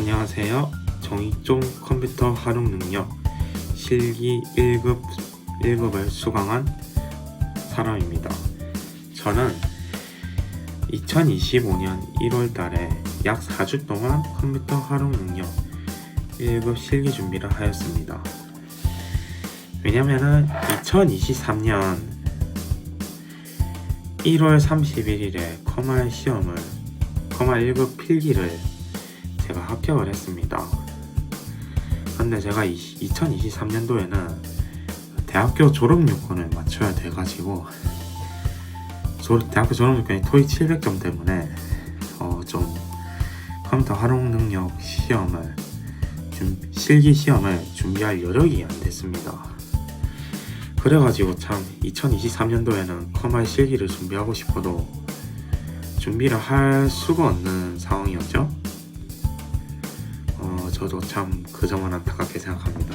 안녕하세요. 정익종 컴퓨터 활용 능력 실기 1급을 수강한 사람입니다. 저는 2025년 1월 달에 약 4주 동안 컴퓨터 활용 능력 1급 실기 준비를 하였습니다. 왜냐면은 2023년 1월 31일에 커말 1급 필기를 제가 합격을 했습니다. 근데 제가 2023년도에는 대학교 졸업 요건을 맞춰야 돼가지고 대학교 졸업 요건이 토익 700점 때문에 좀 컴퓨터 활용 능력 실기 시험을 준비할 여력이 안 됐습니다. 그래가지고 참 2023년도에는 커말 실기를 준비하고 싶어도 준비를 할 수가 없는 상황이었죠. 저도 참 그 점은 안타깝게 생각합니다.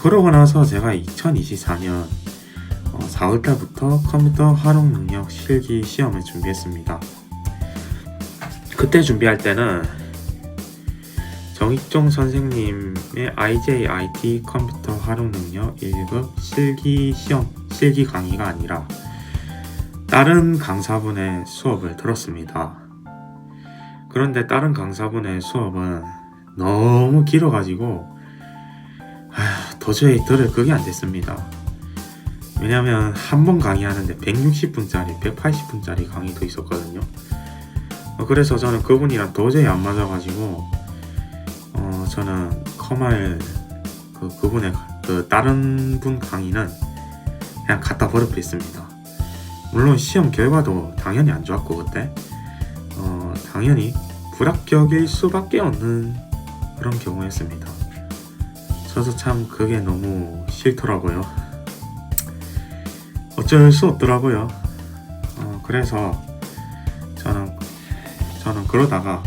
그러고 나서 제가 2024년 4월달부터 컴퓨터 활용 능력 실기 시험을 준비했습니다. 그때 준비할 때는 정익종 선생님의 IJIT 컴퓨터 활용 능력 1급 실기 강의가 아니라 다른 강사분의 수업을 들었습니다. 그런데 다른 강사분의 수업은 너무 길어가지고 도저히 들을 그게 안 됐습니다. 왜냐면 한 번 강의하는데 160분짜리 180분짜리 강의도 있었거든요. 그래서 저는 그분이랑 도저히 안 맞아가지고 저는 커말 그분의 다른 분 강의는 그냥 갖다 버려버렸습니다. 물론 시험 결과도 당연히 안 좋았고 그때 당연히 불합격일 수밖에 없는 그런 경우였습니다. 저도 참 그게 너무 싫더라고요. 어쩔 수 없더라고요. 그래서 저는 그러다가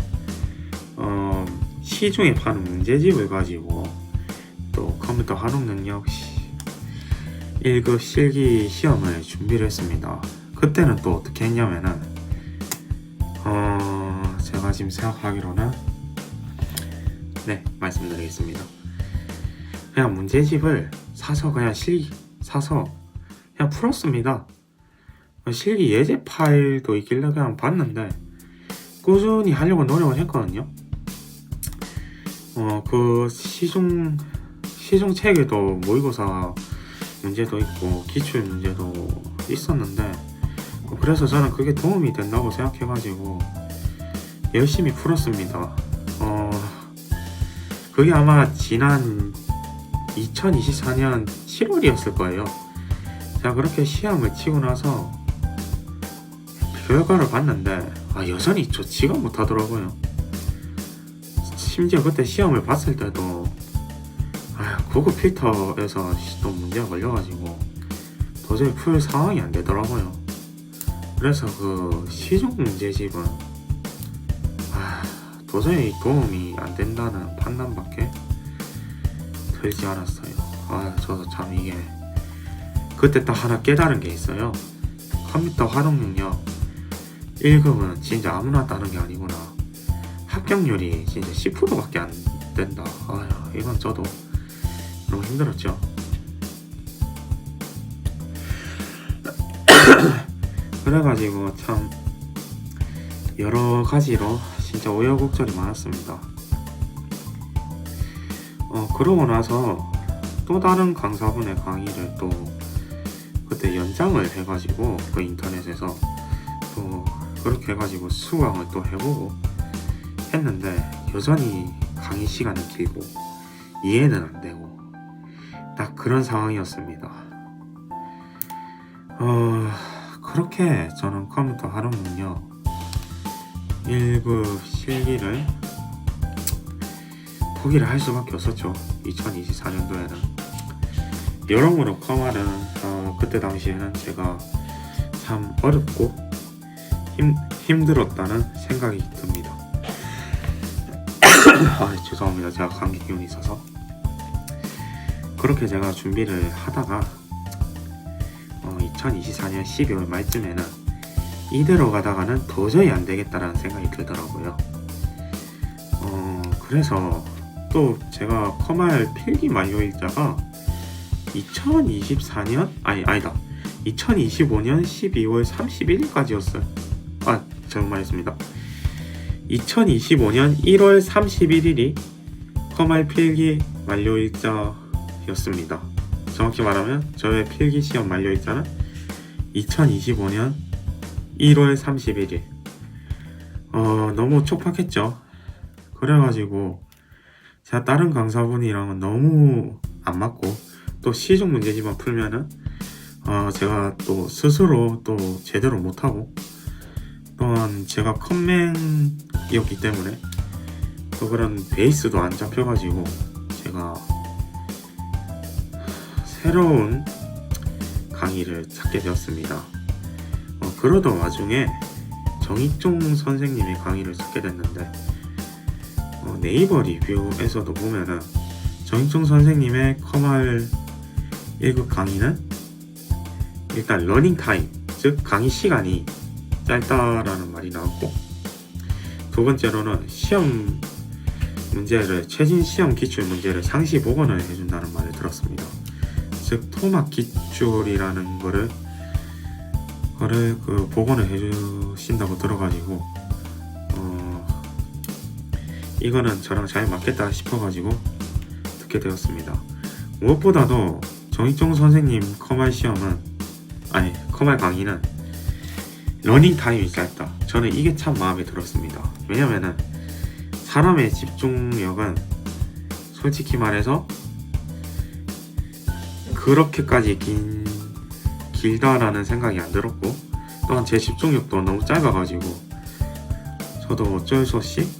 시중에 파는 문제집을 가지고 또 컴퓨터 활용 능력 1급 실기 시험을 준비를 했습니다. 그때는 또 어떻게 했냐면은 제가 지금 생각하기로는 말씀드리겠습니다. 그냥 문제집을 사서 그냥 그냥 풀었습니다. 실기 예제 파일도 있길래 그냥 봤는데 꾸준히 하려고 노력을 했거든요. 그 시중 책에도 모의고사 문제도 있고 기출 문제도 있었는데 그래서 저는 그게 도움이 된다고 생각해가지고 열심히 풀었습니다. 그게 아마 지난 2024년 7월이었을 거예요. 제가 그렇게 시험을 치고 나서 결과를 봤는데 여전히 좋지가 못하더라고요. 심지어 그때 시험을 봤을 때도 구글 필터에서 또 문제가 걸려가지고 도저히 풀 상황이 안 되더라고요. 그래서 그 시중 문제집은 도저히 도움이 안 된다는 판단밖에 들지 않았어요. 저도 참 이게 그때 딱 하나 깨달은 게 있어요. 컴퓨터 활용 능력 1급은 진짜 아무나 따는 게 아니구나. 합격률이 진짜 10%밖에 안 된다. 이건 저도 너무 힘들었죠. 그래가지고 참 여러 가지로 진짜 우여곡절이 많았습니다. 그러고 나서 또 다른 강사분의 강의를 또 그때 연장을 해가지고 그 인터넷에서 또 그렇게 해가지고 수강을 또 해보고 했는데 여전히 강의 시간이 길고 이해는 안 되고 딱 그런 상황이었습니다. 그렇게 저는 컴퓨터 활용 능력 1급 실기를 포기를 할 수밖에 없었죠. 2024년도에는 여러모로 커말은 그때 당시에는 제가 참 어렵고 힘들었다는 생각이 듭니다. 죄송합니다. 제가 감기 기운이 있어서. 그렇게 제가 준비를 하다가 2024년 12월 말쯤에는 이대로 가다가는 도저히 안 되겠다라는 생각이 들더라고요. 그래서 또 제가 컴활 필기 만료일자가 2024년 아니다 2025년 12월 31일까지였어요. 잘못말했습니다. 2025년 1월 31일이 컴활 필기 만료일자였습니다. 정확히 말하면 저의 필기 시험 만료일자는 2025년 1월 31일. 너무 촉박했죠. 그래가지고 제가 다른 강사분이랑은 너무 안 맞고, 또 시중 문제지만 풀면은 제가 또 스스로 또 제대로 못하고, 또한 제가 컴맹이었기 때문에 또 그런 베이스도 안 잡혀가지고 제가 새로운 강의를 찾게 되었습니다. 그러던 와중에 정익종 선생님의 강의를 찾게 됐는데, 네이버 리뷰에서도 보면은 정익종 선생님의 컴활 1급 강의는 일단 러닝 타임, 즉 강의 시간이 짧다라는 말이 나왔고, 두 번째로는 시험 문제를, 최신 시험 기출 문제를 상시 복원을 해준다는 말을 들었습니다. 즉 토막 기출이라는 거를 복원을 해주신다고 들어가지고 이거는 저랑 잘 맞겠다 싶어가지고 듣게 되었습니다. 무엇보다도 정익종 선생님 컴활 강의는 러닝 타임이 짧다. 저는 이게 참 마음에 들었습니다. 왜냐면은 사람의 집중력은 솔직히 말해서 그렇게까지 길다라는 생각이 안 들었고, 또한 제 집중력도 너무 짧아가지고 저도 어쩔 수 없이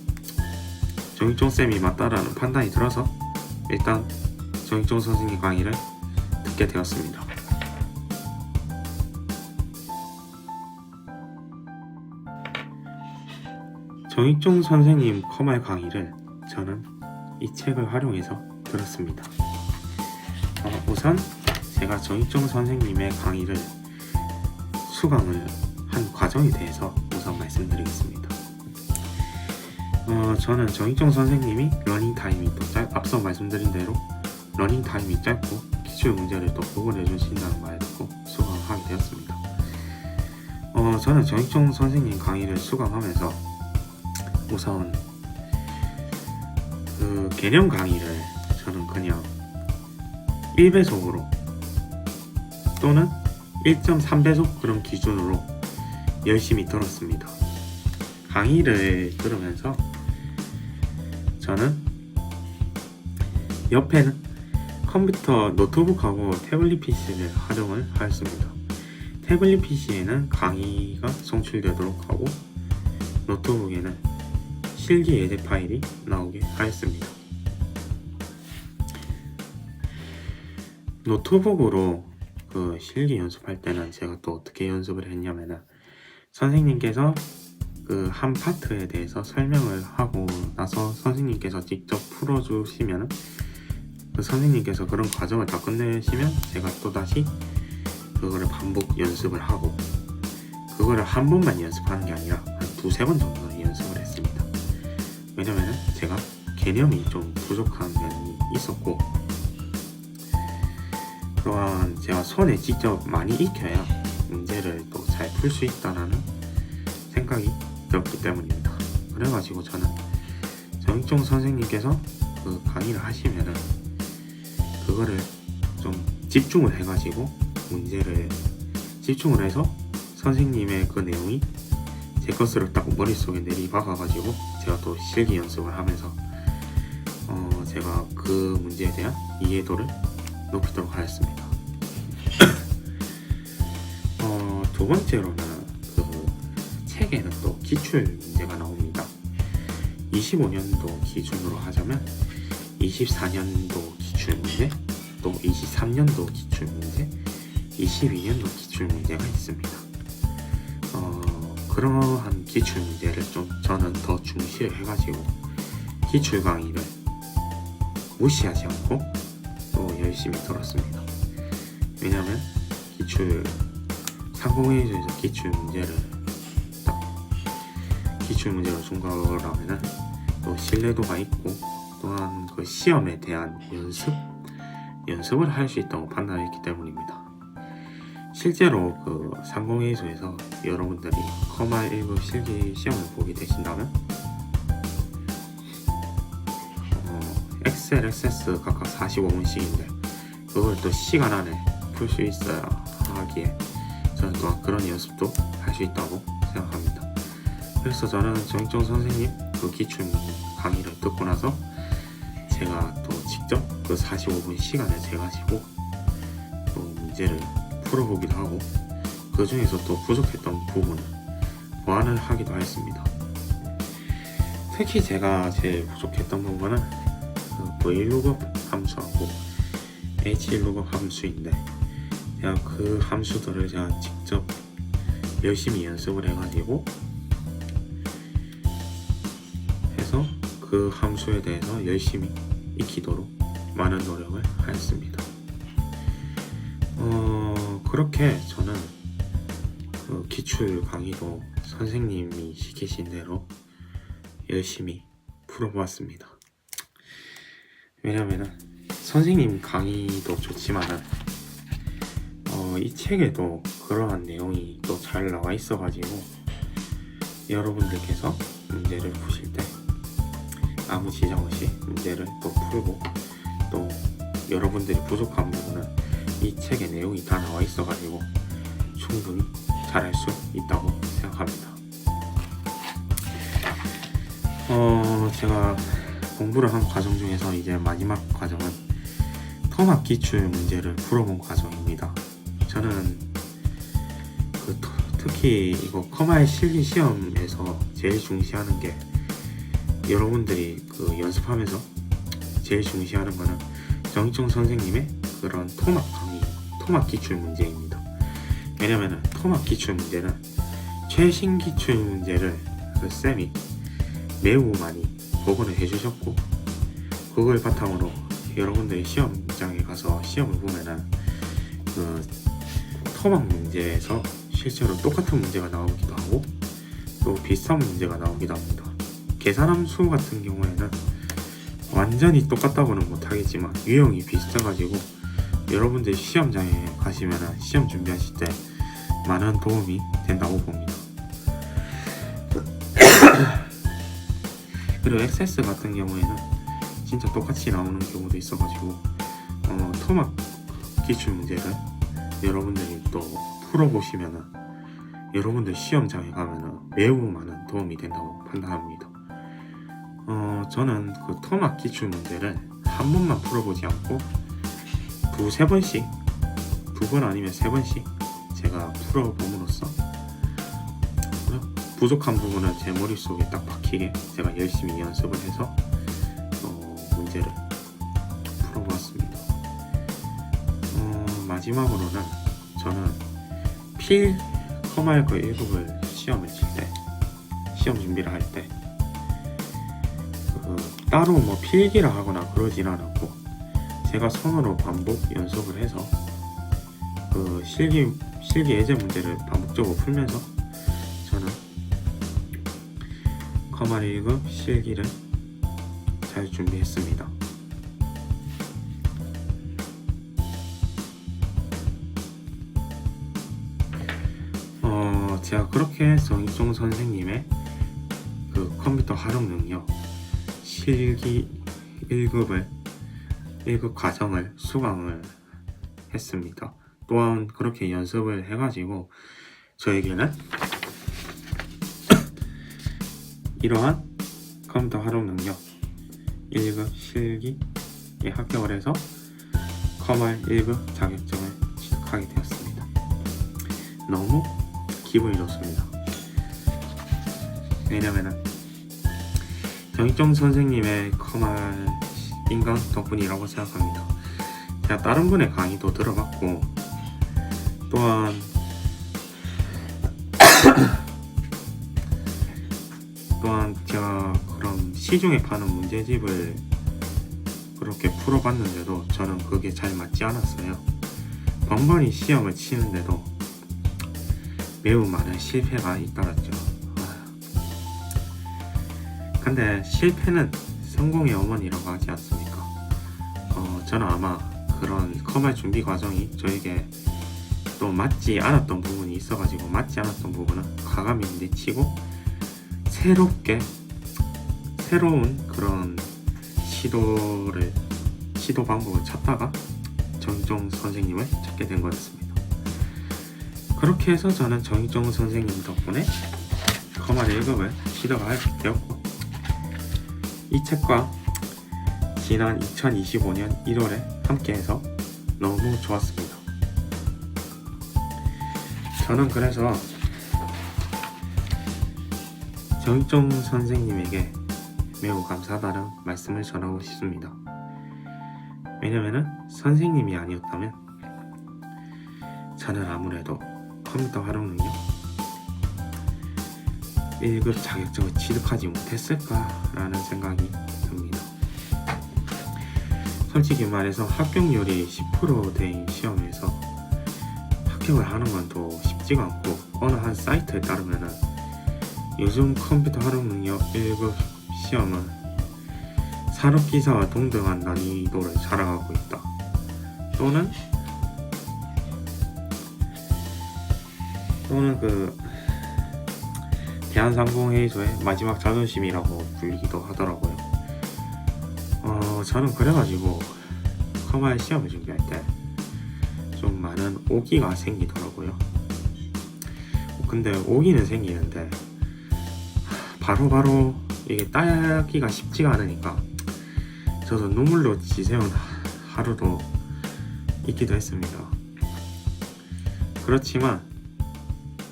정익종쌤이 맞다라는 판단이 들어서 일단 정익종 선생님 강의를 듣게 되었습니다. 정익종 선생님 컴활 강의를 저는 이 책을 활용해서 들었습니다. 우선 제가 정익종 선생님의 강의를 수강을 한 과정에 대해서 우선 말씀드리겠습니다. 저는 정익종 선생님이 러닝타임이 또 앞서 말씀드린 대로 러닝타임이 짧고 기출 문제를 또 복원해 주신다는 말을 듣고 수강을 하게 되었습니다. 저는 정익종 선생님 강의를 수강하면서 우선 그 개념 강의를 저는 그냥 1배속으로 또는 1.3배속 그런 기준으로 열심히 들었습니다. 강의를 들으면서 저는 옆에는 컴퓨터 노트북하고 태블릿 PC를 활용을 하였습니다. 태블릿 PC에는 강의가 송출되도록 하고 노트북에는 실기 예제 파일이 나오게 하였습니다. 노트북으로 그 실기 연습할 때는 제가 또 어떻게 연습을 했냐면은 선생님께서 그 한 파트에 대해서 설명을 하고 나서 선생님께서 직접 풀어주시면 그 선생님께서 그런 과정을 다 끝내시면 제가 또다시 그거를 반복 연습을 하고, 그거를 한 번만 연습하는 게 아니라 한 두세 번 정도 연습을 했습니다. 왜냐면은 제가 개념이 좀 부족한 면이 있었고, 또한 제가 손에 직접 많이 익혀야 문제를 또 잘 풀 수 있다는 생각이 들었기 때문입니다. 그래가지고 저는 정익종 선생님께서 그 강의를 하시면은 그거를 좀 집중을 해가지고 문제를 집중을 해서 선생님의 그 내용이 제 것으로 딱 머릿속에 내리박아가지고 제가 또 실기 연습을 하면서 제가 그 문제에 대한 이해도를 높이도록 하였습니다. 두 번째로는 그 책에는 또 기출 문제가 나옵니다. 25년도 기준으로 하자면 24년도 기출 문제, 또 23년도 기출 문제, 22년도 기출 문제가 있습니다. 그러한 기출 문제를 좀 저는 더 중시를 해가지고 기출 강의를 무시하지 않고 또 열심히 들었습니다. 왜냐면 기출 상공회의에서 기출 문제를 준 거라면은 또 또 신뢰도가 있고 또한 그 시험에 대한 연습을 할 수 있다고 판단했기 때문입니다. 실제로 그 상공회의소에서 여러분들이 커말 1급 실기 시험을 보게 되신다면 엑셀, 액세스 각각 45분씩인데 그걸 또 시간 안에 풀 수 있어야 하기에 저는 또한 그런 연습도 할 수 있다고 생각합니다. 그래서 저는 정익종 선생님 그 기출 강의를 듣고 나서 제가 또 직접 그 45분 시간을 재가지고 또 문제를 풀어보기도 하고 그 중에서 또 부족했던 부분을 보완을 하기도 했습니다. 특히 제가 제일 부족했던 부분은 그 VLOOKUP 함수하고 HLOOKUP 함수인데 제가 그 함수들을 제가 직접 열심히 연습을 해가지고 해서 그 함수에 대해서 열심히 익히도록 많은 노력을 하였습니다. 그렇게 저는 그 기출 강의도 선생님이 시키신 대로 열심히 풀어보았습니다. 왜냐면은 선생님 강의도 좋지만은 이 책에도 그러한 내용이 또 잘 나와 있어가지고 여러분들께서 문제를 푸실 때 아무 지장 없이 문제를 또 풀고 또 여러분들이 부족한 부분은 이 책의 내용이 다 나와 있어가지고 충분히 잘할 수 있다고 생각합니다. 제가 공부를 한 과정 중에서 이제 마지막 과정은 토막 기출 문제를 풀어본 과정입니다. 저는 특히 이거 커마의 실기 시험에서 제일 중시하는 게 여러분들이 그 연습하면서 제일 중시하는 거는 정익종 선생님의 그런 토막 기출 문제입니다. 왜냐면은 토막 기출 문제는 최신 기출 문제를 그 쌤이 매우 많이 복원을 해주셨고 그걸 바탕으로 여러분들이 시험장에 가서 시험을 보면은 그 토막 문제에서 실제로 똑같은 문제가 나오기도 하고 또 비슷한 문제가 나오기도 합니다. 계산함수 같은 경우에는 완전히 똑같다고는 못하겠지만 유형이 비슷해가지고 여러분들 시험장에 가시면 시험 준비하실 때 많은 도움이 된다고 봅니다. 그리고 액세스 같은 경우에는 진짜 똑같이 나오는 경우도 있어가지고 토막 기출 문제를 여러분들이 또 풀어보시면은 여러분들 시험장에 가면은 매우 많은 도움이 된다고 판단합니다. 저는 그 토막 기출 문제를 한 번만 풀어보지 않고 두세 번씩, 2번 아니면 3번씩 제가 풀어봄으로써 부족한 부분은 제 머릿속에 딱 박히게 제가 열심히 연습을 해서 문제를 풀어보았습니다. 마지막으로는 저는 커마이크 1급을 시험을 칠 때, 시험 준비를 할 때 따로 뭐 필기를 하거나 그러진 않았고 제가 손으로 반복 연습을 해서 그 실기 예제 문제를 반복적으로 풀면서 저는 커말 1급 실기를 잘 준비했습니다. 제가 그렇게 정익종 선생님의 그 컴퓨터 활용 능력 실기 1급 과정을 수강을 했습니다. 또한 그렇게 연습을 해가지고 저에게는 이러한 컴퓨터 활용 능력 1급 실기에 합격을 해서 커말 1급 자격증을 취득하게 되었습니다. 너무 기분이 좋습니다. 왜냐면은 정익종 선생님의 커말 인강 덕분이라고 생각합니다. 제가 다른 분의 강의도 들어봤고 또한 제가 그런 시중에 파는 문제집을 그렇게 풀어봤는데도 저는 그게 잘 맞지 않았어요. 번번이 시험을 치는데도 매우 많은 실패가 잇따랐죠. 근데 실패는 성공의 어머니라고 하지 않습니까? 저는 아마 그런 컴활 준비 과정이 저에게 또 맞지 않았던 부분이 있어가지고 맞지 않았던 부분은 과감히 내치고 새로운 그런 시도 방법을 찾다가 정희종 선생님을 찾게 된 거였습니다. 그렇게 해서 저는 정희종 선생님 덕분에 컴활 1급을 시도하게 되었고, 이 책과 지난 2025년 1월에 함께해서 너무 좋았습니다. 저는 그래서 정희종 선생님에게 매우 감사하다는 말씀을 전하고 싶습니다. 왜냐면은 선생님이 아니었다면 저는 아무래도 컴퓨터 활용 능력 1급 자격증을 취득하지 못했을까라는 생각이 듭니다. 솔직히 말해서 합격률이 10% 된 시험에서 합격을 하는 건 또 쉽지가 않고, 어느 한 사이트에 따르면은 요즘 컴퓨터 활용 능력 1급 시험은 산업기사와 동등한 난이도를 자랑하고 있다. 또는 그 대한상공회의소의 마지막 자존심이라고 불리기도 하더라고요. 저는 그래가지고 컴활 시험을 준비할 때 좀 많은 오기가 생기더라고요. 근데 오기는 생기는데 바로 이게 따기가 쉽지가 않으니까 저도 눈물로 지새운 하루도 있기도 했습니다. 그렇지만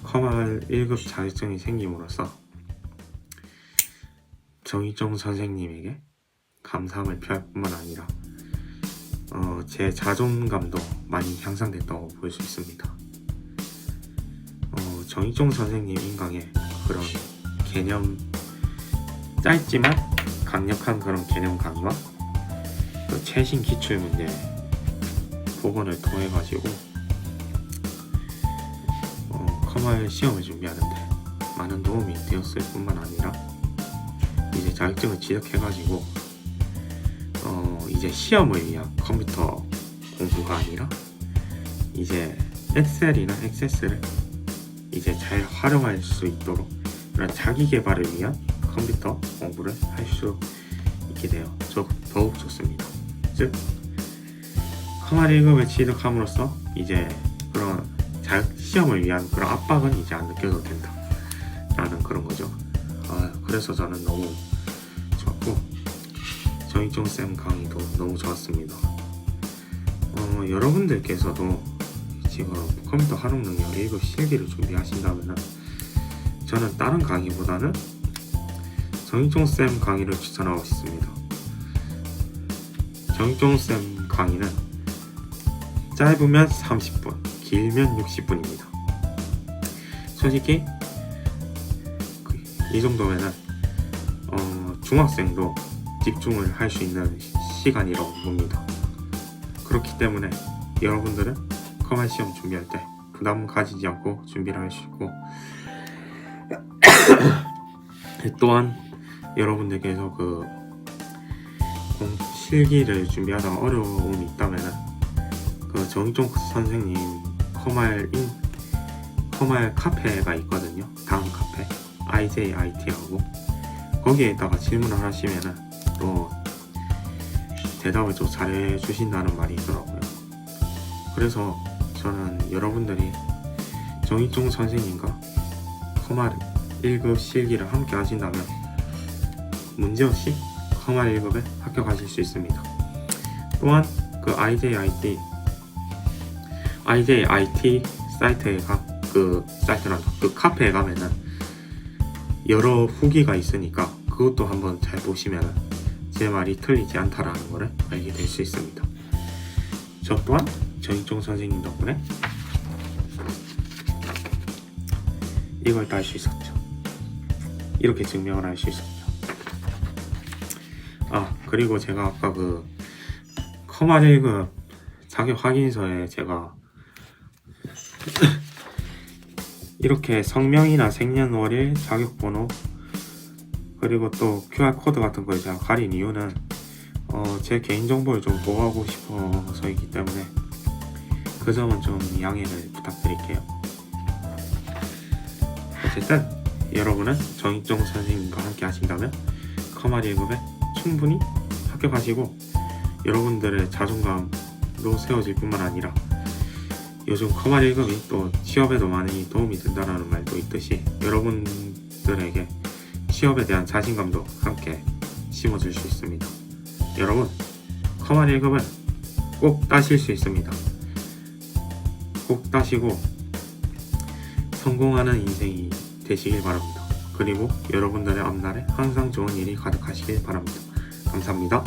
컴활 1급 자격증이 생김으로써 정희종 선생님에게 감사함을 표할 뿐만 아니라 제 자존감도 많이 향상됐다고 볼 수 있습니다. 정희종 선생님 인강의 그런 개념, 짧지만 강력한 그런 개념 강의와 그 최신 기출 문제 복원을 통해 가지고 컴활 시험을 준비하는데 많은 도움이 되었을 뿐만 아니라 이제 자격증을 취득해 가지고 이제 시험을 위한 컴퓨터 공부가 아니라 이제 엑셀이나 액세스를 이제 잘 활용할 수 있도록 그런 자기 개발을 위한 컴퓨터 공부를 할 수 있게 되어 더욱 좋습니다. 즉 컴활 1급을 취득함으로써 이제 그런 시험을 위한 그런 압박은 이제 안 느껴도 된다 라는 그런 거죠. 그래서 저는 너무 좋았고, 정희종 쌤 강의도 너무 좋았습니다. 여러분들께서도 지금 컴퓨터 활용 능력 1급 실기를 준비하신다면 저는 다른 강의보다는 정희종 쌤 강의를 추천하고 싶습니다. 정희종 쌤 강의는 짧으면 30분, 길면 60분입니다. 솔직히 이 정도면은 중학생도 집중을 할 수 있는 시간이라고 봅니다. 그렇기 때문에 여러분들은 컴활 시험 준비할 때 부담 가지지 않고 준비를 할 수 있고, 또한 여러분들께서 그 실기를 준비하다가 어려움이 있다면은 그 정희종 선생님 컴활 카페가 있거든요. 다음 카페 IJIT라고, 거기에다가 질문을 하시면은 또 대답을 좀 잘해 주신다는 말이 있더라고요. 그래서 저는 여러분들이 정희종 선생님과 컴활 1급 실기를 함께 하신다면 문제없이 컴활 1급에 합격하실 수 있습니다. 또한 그 IJIT 그 카페에 가면은 여러 후기가 있으니까 그것도 한번 잘 보시면은 제 말이 틀리지 않다라는 거를 알게 될 수 있습니다. 저 또한 정희종 선생님 덕분에 이걸 다 할 수 있었죠. 이렇게 증명을 할 수 있었죠. 그리고 제가 아까 그 컴활 1급 자격 확인서에 제가 이렇게 성명이나 생년월일, 자격번호, 그리고 또 QR코드 같은 걸 제가 가린 이유는 제 개인정보를 좀 보호하고 싶어서이기 때문에 그 점은 좀 양해를 부탁드릴게요. 어쨌든 여러분은 정익종 선생님과 함께 하신다면 커말 1급에 충분히 합격하시고 여러분들의 자존감도 세워질 뿐만 아니라 요즘 커말 1급이 또 취업에도 많이 도움이 된다는 말도 있듯이 여러분들에게 취업에 대한 자신감도 함께 심어줄 수 있습니다. 여러분, 커말 1급은 꼭 따실 수 있습니다. 꼭 따시고 성공하는 인생이 되시길 바랍니다. 그리고 여러분들의 앞날에 항상 좋은 일이 가득하시길 바랍니다. 감사합니다.